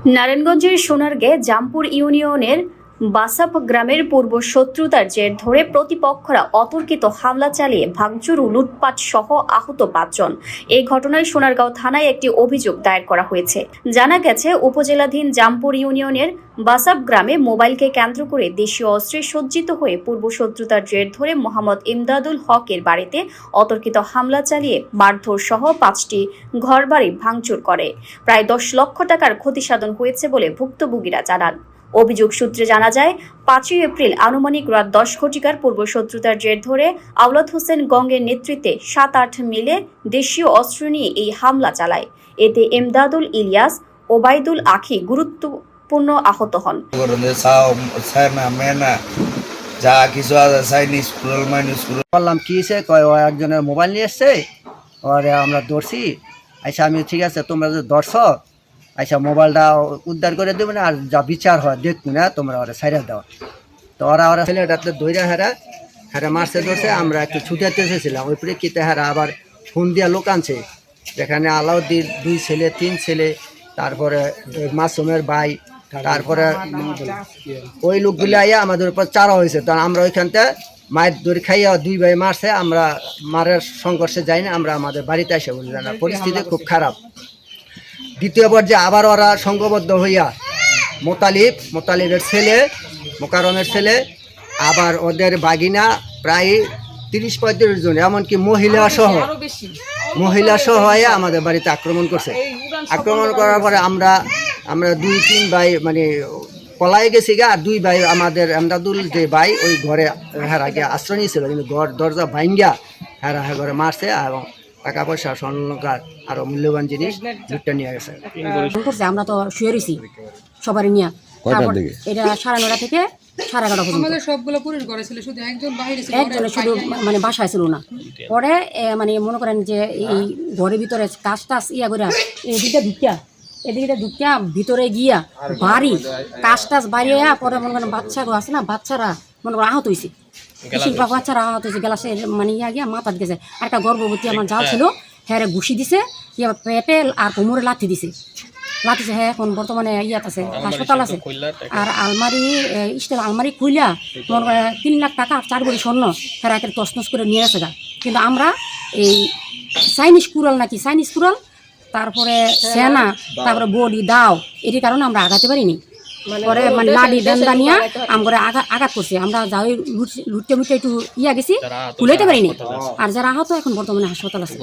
নারায়ণগঞ্জের সোনারগাঁ জামপুর ইউনিয়নের বাসাপ গ্রামের পূর্ব শত্রুতার জের ধরে প্রতিপক্ষরা অতর্কিত হামলা চালিয়ে ভাঙচুর ও লুটপাট সহ আহত ৫ জন। এই ঘটনায় সোনারগাঁও থানায় একটি অভিযোগ দায়ের করা হয়েছে। জানা গেছে, উপজেলাধীন জামপুর ইউনিয়নের বাসাপ গ্রামে মোবাইলকে কেন্দ্র করে দেশীয় অস্ত্রে সজ্জিত হয়ে পূর্ব শত্রুতার জের ধরে মোহাম্মদ ইমদাদুল হকের বাড়িতে অতর্কিত হামলা চালিয়ে মারধর সহ ৫টি ঘরবাড়ি ভাঙচুর করে। প্রায় ১০ লক্ষ টাকার ক্ষতি সাধন হয়েছে বলে ভুক্তভোগীরা জানান। অভিযোগ সূত্রে জানা যায়, ৫ই এপ্রিল আনুমানিক রাত ১০ ঘটিকার পূর্ব শত্রুতার জের ধরে আওলাদ হোসেন গঙ্গের নেতৃত্বে ৭-৮ মিলে দেশীয় অস্ত্র নিয়ে এই হামলা চালায়। এতে ইমদাদুল ইলিয়াস, ওবায়দুল আখি গুরুত্বপূর্ণ আহত হন। যা কিছু বললাম কি হয়েছে, কয় ও একজনের মোবাইল নিয়ে এসছে, ওরে আমরা ধরছি। আচ্ছা আমি ঠিক আছে, তোমরা যদি ধরছ, আচ্ছা মোবাইলটা উদ্ধার করে দেবে না, আর যা বিচার হয় দেখবো না, তোমরা ওরা সাইডে দাও। তো ওরা ছেলেটাতে দইরা হেরা মারছে ধরছে। আমরা একটু ছুটাতে এসেছিলাম, ওই প্রেক্ষিতে হেরা আবার ফোন দিয়া লোক আনছে, যেখানে আলাউদ্দিন 2 ছেলে 3 ছেলে, তারপরে মাসুমের ভাই, তারপরে ওই লোকগুলি আইয়া আমাদের উপর চারা হয়েছে। তখন আমরা ওইখানতে মায়ের দড়ি খাইয়া 2 ভাই মারছে। আমরা মারের সংঘর্ষে যাই না, আমরা আমাদের বাড়িতে এসে বলি না, পরিস্থিতি খুব খারাপ। দ্বিতীয় পর্যায়ে আবার ওরা সংঘবদ্ধ হইয়া মোতালিবের ছেলে, মোকারমের ছেলে, আবার ওদের বাগিনা প্রায় 30-35 জন, এমনকি মহিলা সহ হয়ে আমাদের বাড়িতে আক্রমণ করছে। আক্রমণ করার পরে আমরা 2-3 ভাই মানে পলাই গেছি গা, আর 2 ভাই আমাদের এমদাদুল যে ভাই ওই ঘরে হেরা গিয়ে আশ্রয় নিয়েছিল, কিন্তু ঘর দরজা ভাঙ্গা হেরা ঘরে মারছে এবং টাকা পয়সা, স্বর্ণকার আরো মূল্যবান জিনিস লুটটা নিয়ে গেছে। আমরা তো শুয়ে রয়েছি সবারই নিয়ে। এটা 9:30 থেকে 11:30 পর্যন্ত সবগুলো পুলিশ করেছিল, শুধু একজন বাইরে ছিল, একজন শুধু মানে বাসায় ছিল না। পরে মানে মনে করেন যে এই ঘরের ভিতরে কাজ টাজ ইয়া করে এদিকে ঢুকিয়া ভিতরে গিয়া বাড়ি কাজ টাজ বাড়িয়ে পরে মনে করেন বাচ্চাগুলো আছে না, বাচ্চারা মনে করেন আহত হয়েছে, বেশিরভাগ বাচ্চারা আহত হয়েছে। গ্লাসে মানে ইয়া গিয়া মাথা গেছে। আর একটা গর্ভবতী আমার যা ছিল, হ্যাঁ ঘুষি দিছে, ইয়া পেটে আর কোমরে লাথি দিছে। হ্যাঁ এখন বর্তমানে ইয়াত আছে, হাসপাতাল আছে। আর স্টিল আলমারি খুইলা মনে করেন 3 লাখ টাকা 4 ভরি স্বর্ণ হ্যাঁ একে তছনছ করে নিয়ে গেছে গা। কিন্তু আমরা এই চাইনিজ কুড়াল, তারপরে সেনা, তারপরে বডি দাও, এটির কারণে আমরা আগাতে পারিনি। পরে মানে লাডি ডান্ডা নিয়ে আমরা আঘাত করছি। আমরা যাই লুটতে একটু ইয়া গেছি, খুলাইতে পারিনি। আর যারা আহত এখন বর্তমানে হাসপাতাল আছে।